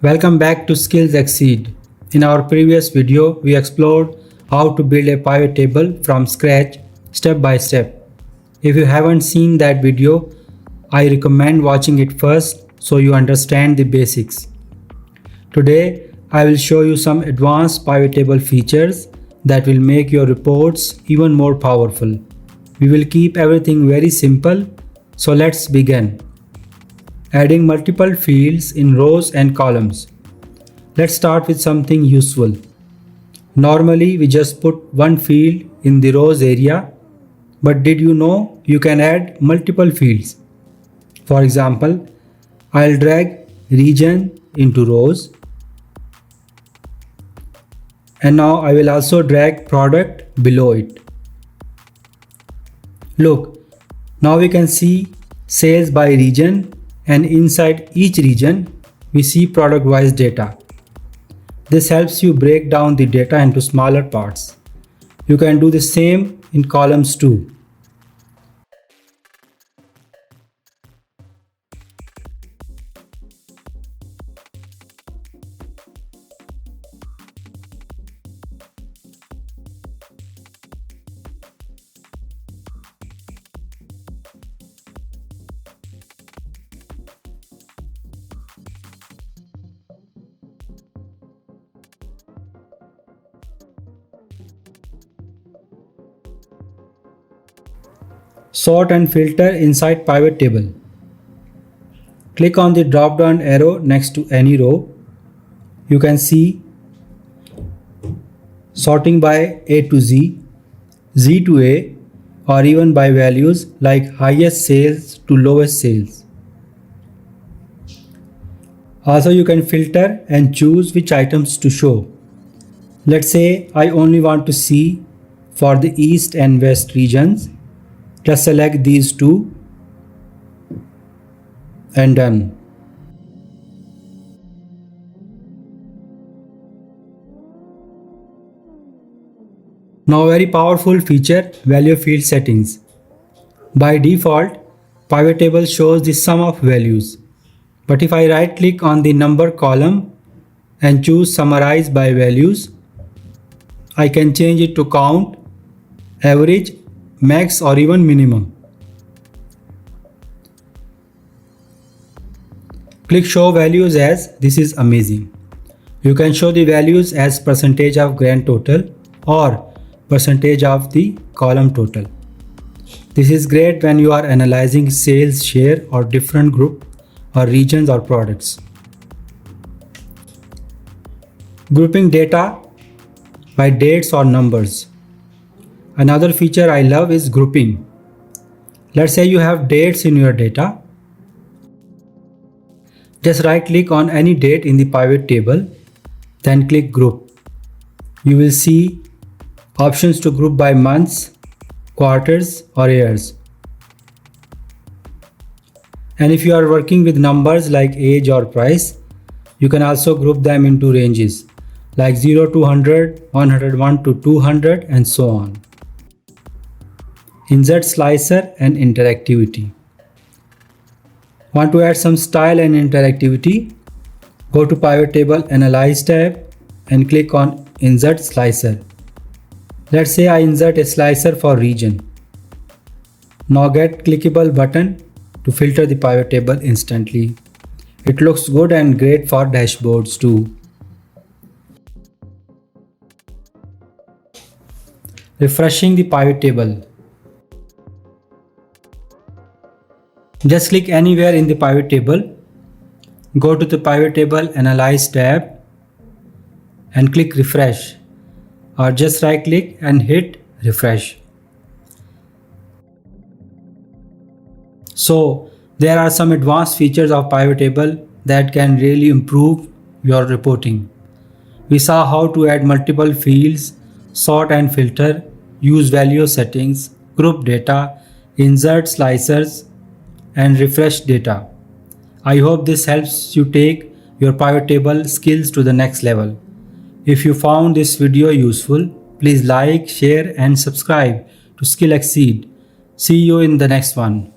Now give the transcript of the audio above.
Welcome back to Skills Exceed. In our previous video, we explored how to build a pivot table from scratch step by step. If you haven't seen that video, I recommend watching it first so you understand the basics. Today, I will show you some advanced pivot table features that will make your reports even more powerful. We will keep everything very simple, so let's begin. Adding multiple fields in rows and columns. Let's start with something useful. Normally we just put one field in the rows area, but did you know you can add multiple fields? For example, I'll drag region into rows, and now I will also drag product below it. Look, now we can see sales by region, and inside each region we see product wise data. This helps you break down the data into smaller parts. You can do the same in columns too. Sort and filter inside pivot table. Click on the drop down arrow next to any row. You can see sorting by A to Z, Z to A, or even by values like highest sales to lowest sales. Also, you can filter and choose which items to show. Let's say I only want to see for the east and west regions. Just select these two and done. Now very powerful feature, value field settings. By default, pivot table shows the sum of values. But if I right click on the number column and choose summarize by values, I can change it to count, average, max or even minimum. Click show values as. This is amazing. You can show the values as percentage of grand total or percentage of the column total. This is great when you are analyzing sales share or different group or regions or products. Grouping data by dates or numbers. Another feature I love is grouping. Let's say you have dates in your data. Just right click on any date in the pivot table, then click group. You will see options to group by months, quarters or years. And if you are working with numbers like age or price, you can also group them into ranges like 0 to 100, 101 to 200 and so on. Insert slicer and interactivity. Want to add some style and interactivity? Go to Pivot Table Analyze tab and click on Insert Slicer. Let's say I insert a slicer for region. Now get clickable button to filter the pivot table instantly. It looks good and great for dashboards too. Refreshing the pivot table. Just click anywhere in the pivot table, go to the Pivot Table Analyze tab and click Refresh, or just right click and hit Refresh. So there are some advanced features of pivot table that can really improve your reporting. We saw how to add multiple fields, sort and filter, use value settings, group data, insert slicers, and refresh data. I hope this helps you take your pivot table skills to the next level. If you found this video useful, please like, share and subscribe to Skill Exceed. See you in the next one.